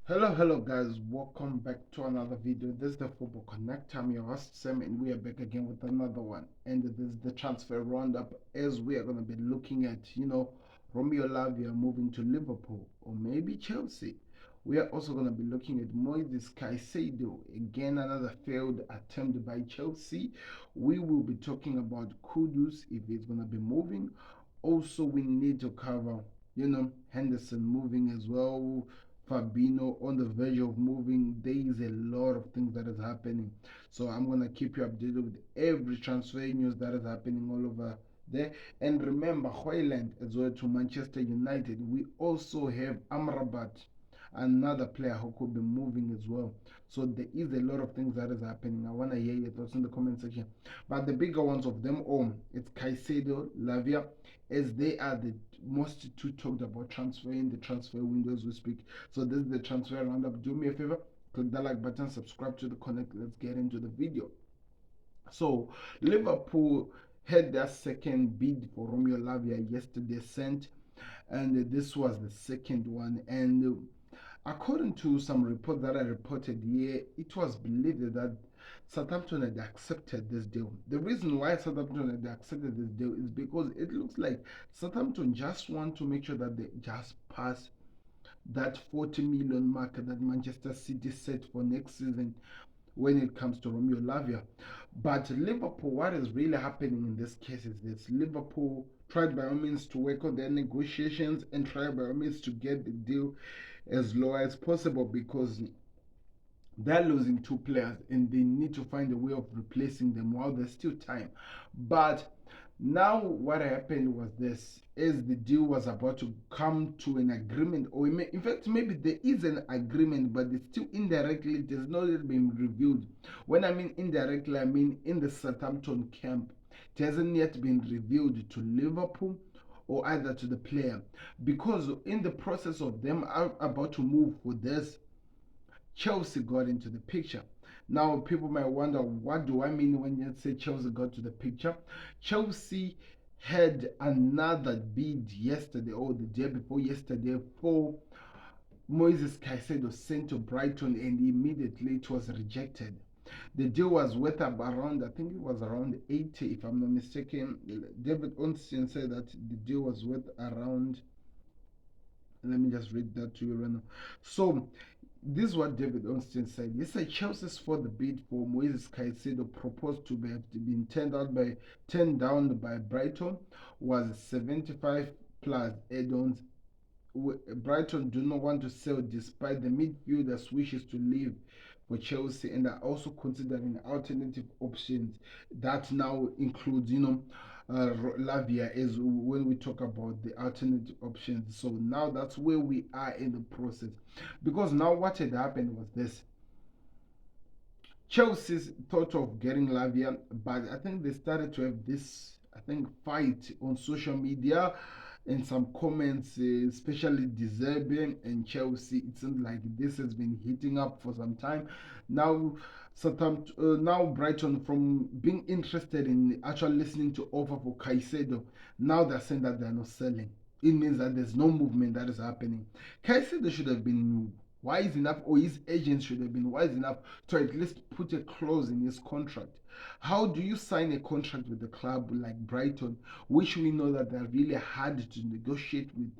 Hello guys, welcome back to another video. This is the Football Connect. I'm your host Sam and we are back again with another one. And this is the transfer roundup as we are going to be looking at, Romeo Lavia moving to Liverpool or maybe Chelsea. We are also going to be looking at Moises Caicedo, again another failed attempt by Chelsea. We will be talking about Kudus if he's going to be moving. Also, we need to cover, Henderson moving as well, Fabinho on the verge of moving. There is a lot of things that is happening. So I'm gonna keep you updated with every transfer news that is happening all over there. And remember, Hoyland as well to Manchester United. We also have Amrabat, another player who could be moving as well. So there is a lot of things that is happening. I wanna hear your thoughts in the comment section. But the bigger ones of them all, it's Caicedo, Lavia, as they are the most two talked about transfer in the transfer window as we speak. So this is the transfer roundup. Do me a favor, click that like button, subscribe to the connect. Let's get into the video. So Liverpool had their second bid for Romeo Lavia yesterday sent, and this was the second one. And according to some reports that I reported here, it was believed that Southampton had accepted this deal. The reason why Southampton had accepted this deal is because it looks like Southampton just want to make sure that they just pass that 40 million mark that Manchester City set for next season when it comes to Romeo Lavia. But Liverpool, what is really happening in this case is this: Liverpool tried by all means to work on their negotiations and tried by all means to get the deal as low as possible because they're losing two players and they need to find a way of replacing them while there's still time. But now what happened was this: as the deal was about to come to an agreement, or in fact maybe there is an agreement but it's still indirectly, it has not yet been reviewed. When I mean indirectly, I mean in the Southampton camp. It hasn't yet been revealed to Liverpool or either to the player, because in the process of them about to move for this, Chelsea got into the picture. Now, people might wonder, what do I mean when you say Chelsea got to the picture? Chelsea had another bid yesterday or the day before yesterday for Moises Caicedo sent to Brighton, and immediately it was rejected. The deal was worth around, I think it was around 80, if I'm not mistaken. David Onstein said that the deal was worth around, let me just read that to you right now. So this is what David Onstein said. He said Chelsea's for the bid for Moises Caicedo, proposed to have been turned down by Brighton, was 75 plus add-ons. Brighton do not want to sell despite the midfielder's wishes to leave for Chelsea, and are also considering alternative options that now includes, Lavia, is when we talk about the alternative options. So now that's where we are in the process, because now what had happened was this: Chelsea's thought of getting Lavia, but I think they started to have this, I think, fight on social media and some comments, especially Deserbe and Chelsea. It seems like this has been heating up for some time. Now, now Brighton, from being interested in actually listening to offer for Caicedo, now they're saying that they're not selling. It means that there's no movement that is happening. Caicedo should have been wise enough, or his agent should have been wise enough to at least put a clause in his contract. How do you sign a contract with a club like Brighton, which we know that they're really hard to negotiate with,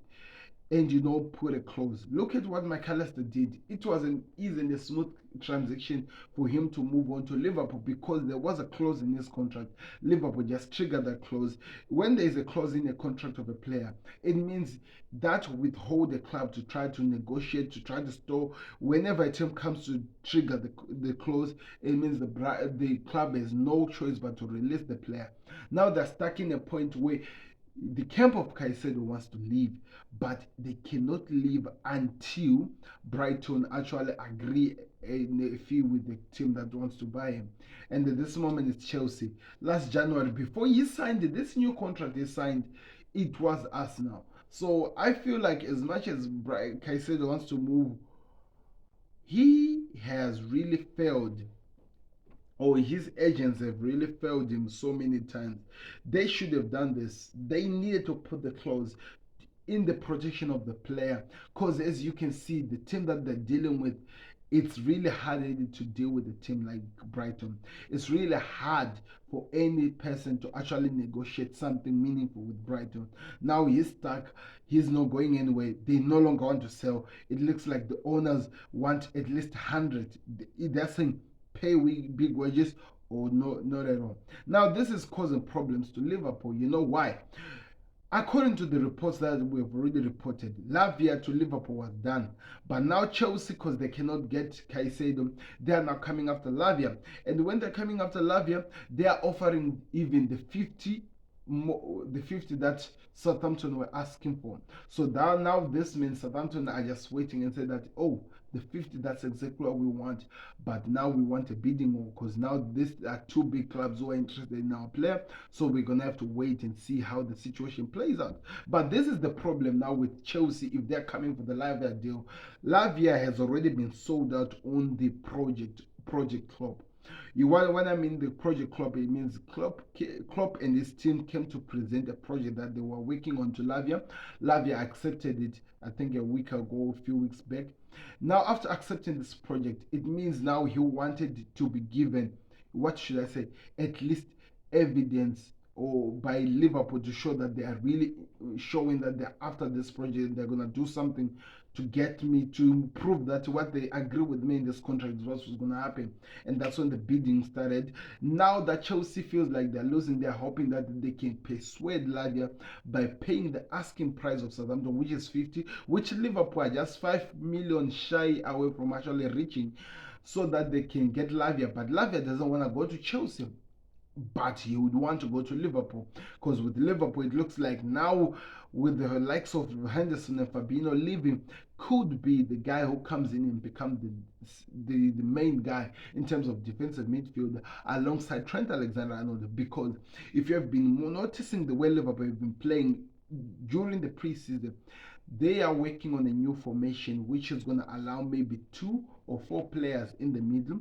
and put a clause? Look at what McAllister did. It wasn't easy and a smooth transaction for him to move on to Liverpool because there was a clause in his contract. Liverpool just triggered that clause. When there is a clause in a contract of a player, it means that withhold the club to try to negotiate, to try to store. Whenever a team comes to trigger the clause, it means the club has no choice but to release the player. Now they're stuck in a point where the camp of Caicedo wants to leave, but they cannot leave until Brighton actually agree a fee with the team that wants to buy him. And at this moment, it's Chelsea. Last January, before he signed this new contract he signed, it was Arsenal. So I feel like as much as Caicedo wants to move, he has really failed, or his agents have really failed him so many times. They should have done this. They needed to put the clause. in the protection of the player, because as you can see, the team that they're dealing with, it's really hard to deal with a team like Brighton. It's really hard for any person to actually negotiate something meaningful with Brighton. Now he's stuck. He's not going anywhere. They no longer want to sell. It looks like the owners want at least 100. They're saying pay big wages or no, not at all. Now this is causing problems to Liverpool. You know why? According to the reports that we've already reported, Lavia to Liverpool was done. But now Chelsea, because they cannot get Caicedo, they are now coming after Lavia. And when they're coming after Lavia, they are offering even the 50 the 50 that Southampton were asking for. So now this means Southampton are just waiting and say that, oh, the 50, that's exactly what we want. But now we want a bidding war, because now these are two big clubs who are interested in our player. So we're going to have to wait and see how the situation plays out. But this is the problem now with Chelsea if they're coming for the Lavia deal. Lavia has already been sold out on the project club. When I mean the project club, it means Klopp and his team came to present a project that they were working on to Lavia. Lavia accepted it, I think a week ago, a few weeks back. Now, after accepting this project, it means now he wanted to be given, what should I say, at least evidence or by Liverpool to show that they are really showing that they're after this project, they're gonna do something to get me to prove that what they agree with me in this contract is what was gonna happen. And that's when the bidding started. Now that Chelsea feels like they're losing, they're hoping that they can persuade Lavia by paying the asking price of Southampton, which is 50, which Liverpool are just 5 million shy away from actually reaching, so that they can get Lavia. But Lavia doesn't want to go to Chelsea, but he would want to go to Liverpool, because with Liverpool it looks like now with the likes of Henderson and Fabinho leaving, could be the guy who comes in and becomes the main guy in terms of defensive midfield alongside Trent Alexander-Arnold. Because if you have been noticing the way Liverpool have been playing during the preseason, they are working on a new formation which is going to allow maybe 2 or 4 players in the middle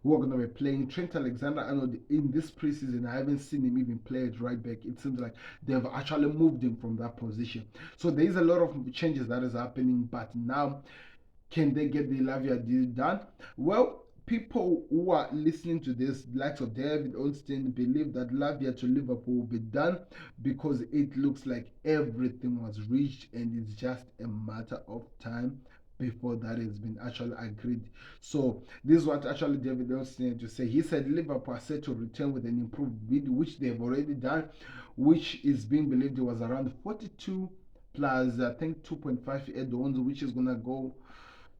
who are going to be playing. Trent Alexander-Arnold in this preseason, I haven't seen him even play at right back. It seems like they've actually moved him from that position. So there is a lot of changes that is happening. But now, can they get the Lavia deal done? Well, people who are listening to this, likes of David Olstein, believe that Lavia to Liverpool will be done, because it looks like everything was reached and it's just a matter of time before that has been actually agreed. So this is what actually David Olstein had to say. He said Liverpool are set to return with an improved bid, which they've already done, which is being believed it was around 42 plus I think 2.5 add-ons, which is gonna go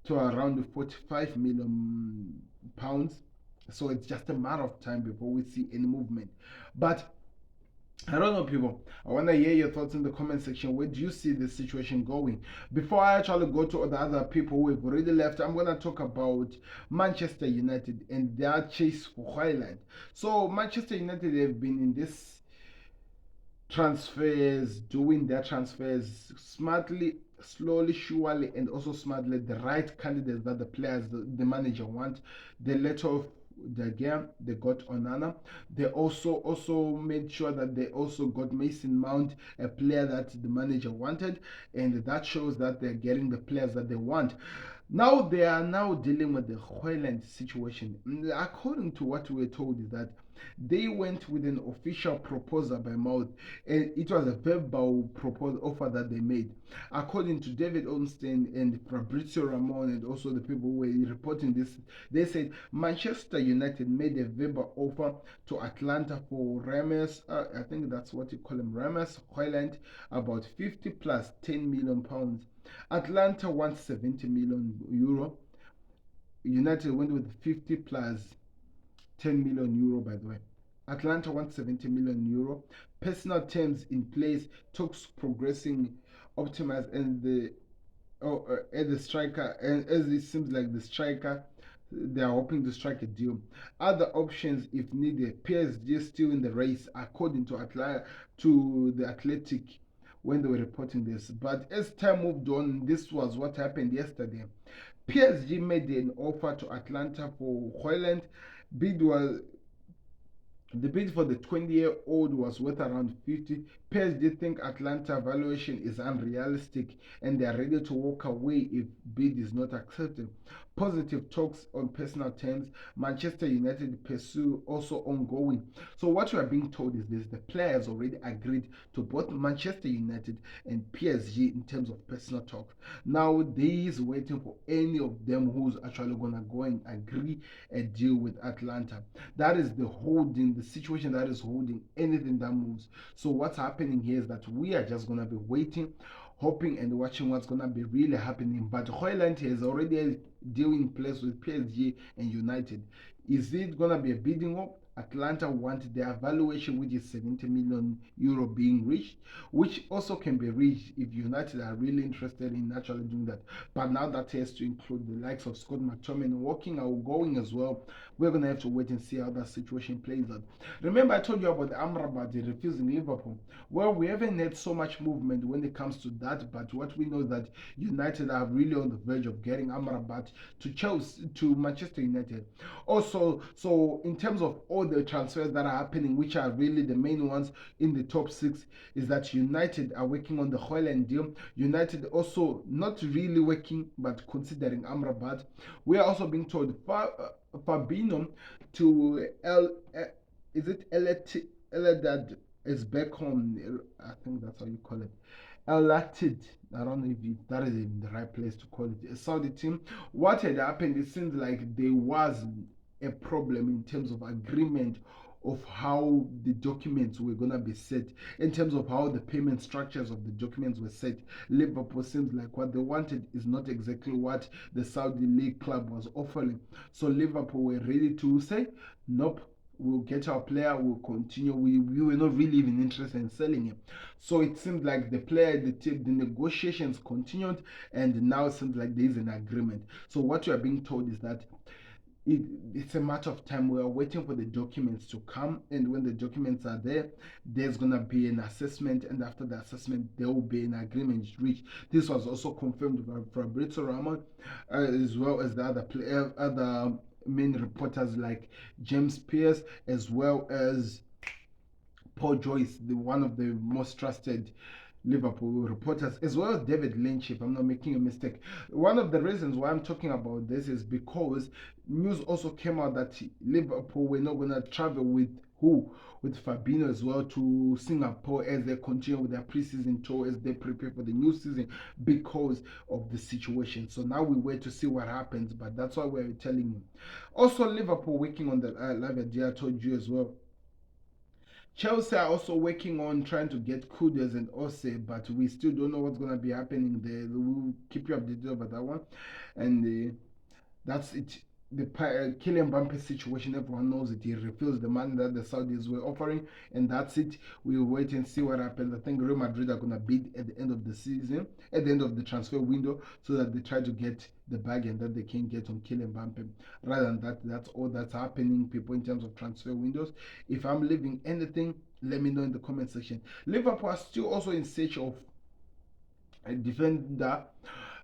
to around 45 million pounds. So it's just a matter of time before we see any movement. But I don't know, people. I want to hear your thoughts in the comment section. Where do you see this situation going? Before I actually go to the other people who have already left, I'm going to talk about Manchester United and their chase for Haaland. So Manchester United have been in this transfers, doing their transfers smartly, slowly, surely, and also smartly. The right candidates that the players, the manager want. They let off the game. They got Onana. They also made sure that they also got Mason Mount, a player that the manager wanted, and that shows that they're getting the players that they want. Now they are now dealing with the Haaland situation. According to what we were told, is that they went with an official proposal by mouth, and it was a verbal proposal offer that they made. According to David Ornstein and Fabrizio Ramon, and also the people who were reporting this, they said Manchester United made a verbal offer to Atlanta for Rames, I think that's what you call him, Rames Haaland, about 50 plus 10 million pounds. Atlanta wants 70 million euro. United went with 50 plus 10 million euro, by the way. Atlanta wants 70 million euro. Personal terms in place, talks progressing, optimized, and the striker, and as it seems like the striker, they are hoping to strike a deal. Other options, if needed. PSG still in the race, according to the Athletic, when they were reporting this. But as time moved on, this was what happened yesterday. PSG made an offer to Atlanta for Haaland. Bid was The bid for the 20-year-old was worth around 50. PSG think Atlanta valuation is unrealistic and they are ready to walk away if bid is not accepted. Positive talks on personal terms. Manchester United pursue also ongoing. So what we are being told is this: the players already agreed to both Manchester United and PSG in terms of personal talks. Now they is waiting for any of them who's actually gonna go and agree a deal with Atlanta. That is the situation that is holding anything that moves. So what's happening here is that we are just gonna be waiting, hoping and watching what's gonna be really happening. But Hoyland has already a deal in place with PSG and United. Is it gonna be a bidding war? Atlanta want their valuation, which is 70 million euro, being reached, which also can be reached if United are really interested in actually doing that. But now that has to include the likes of Scott McTominay walking or going as well. We're gonna have to wait and see how that situation plays out. Remember, I told you about Amrabat refusing Liverpool. Well, we haven't had so much movement when it comes to that, but what we know is that United are really on the verge of getting Amrabat to Chelsea, to Manchester United. Also, so in terms of all the transfers that are happening, which are really the main ones in the top six, is that United are working on the Hoyland deal. United also not really working, but considering Amrabat. We are also being told Fabinho to is it Eladad is back home. I think that's how you call it. Elatid. I don't know if that is even the right place to call it. A Saudi team. What had happened? It seems like there was a problem in terms of agreement of how the documents were gonna be set, in terms of how the payment structures of the documents were set. Liverpool seems like what they wanted is not exactly what the Saudi League club was offering. So Liverpool were ready to say, nope, we'll get our player, we'll continue. We were not really even interested in selling him. So it seemed like the player, the negotiations continued, and now it seems like there is an agreement. So what you are being told is that it's a matter of time. We are waiting for the documents to come, and when the documents are there, there's gonna be an assessment, and after the assessment, there will be an agreement reached. This was also confirmed by Fabrizio Romano, as well as the other main reporters like James Pierce, as well as Paul Joyce, one of the most trusted Liverpool reporters, as well as David Lynch, if I'm not making a mistake. One of the reasons why I'm talking about this is because news also came out that Liverpool were not going to travel with who? With Fabinho as well to Singapore as they continue with their preseason tour, as they prepare for the new season because of the situation. So now we wait to see what happens, but that's why we're telling you. Also, Liverpool working on the Lavia deal, I told you as well. Chelsea are also working on trying to get Kudus and Ose, but we still don't know what's going to be happening there. We'll keep you updated about that one. And that's it. The Kylian Mbappe situation, everyone knows it. He refused the money that the Saudis were offering, and that's it. We'll wait and see what happens. I think Real Madrid are going to bid at the end of the season, at the end of the transfer window, so that they try to get the bargain that they can get on Kylian Mbappe. Rather than that, that's all that's happening, people, in terms of transfer windows. If I'm leaving anything, let me know in the comment section. Liverpool are still also in search of a defender.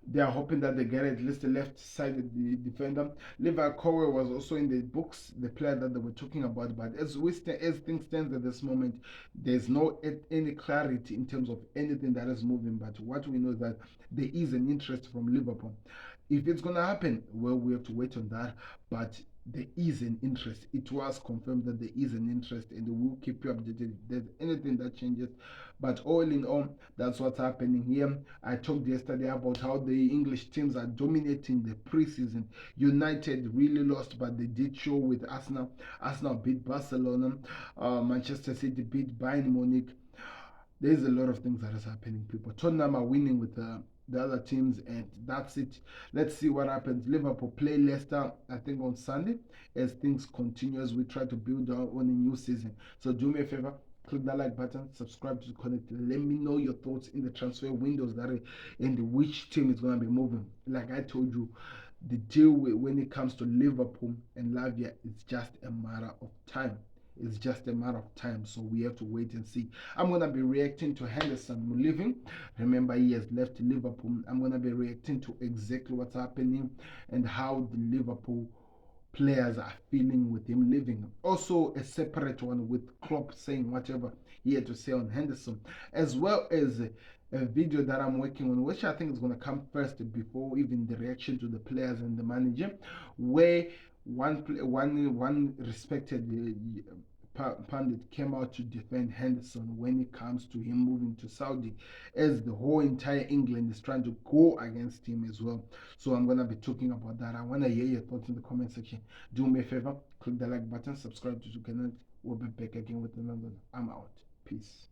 They are hoping that they get at least the left-sided defender. Levi Kowe was also in the books, the player that they were talking about. But as things stand at this moment, there's no any clarity in terms of anything that is moving. But what we know is that there is an interest from Liverpool. If it's gonna happen, well, we have to wait on that. But there is an interest. It was confirmed that there is an interest, and we'll keep you updated if there's anything that changes. But all in all, that's what's happening here. I talked yesterday about how the English teams are dominating the preseason. United really lost, but they did show with Arsenal. Arsenal beat Barcelona. Manchester City beat Bayern Munich. There's a lot of things that is happening, people. Tottenham are winning with the other teams, and that's it. Let's see what happens. Liverpool play Leicester, I think, on Sunday, as things continue, as we try to build on a new season. So do me a favor, click that like button, subscribe to the Connect. Let me know your thoughts in the transfer windows that are, and which team is going to be moving. Like I told you, the deal when it comes to Liverpool and Lavia is just a matter of time. It's just a matter of time, so we have to wait and see. I'm gonna be reacting to Henderson leaving. Remember, he has left Liverpool. I'm gonna be reacting to exactly what's happening and how the Liverpool players are feeling with him leaving. Also, a separate one with Klopp saying whatever he had to say on Henderson, as well as a video that I'm working on, which I think is going to come first before even the reaction to the players and the manager, where one respected pundit came out to defend Henderson when it comes to him moving to Saudi, as the whole entire England is trying to go against him as well. So I'm gonna be talking about that. I wanna hear your thoughts in the comment section. Do me a favor, click the like button, subscribe to the channel. We'll be back again with another one. I'm out. Peace.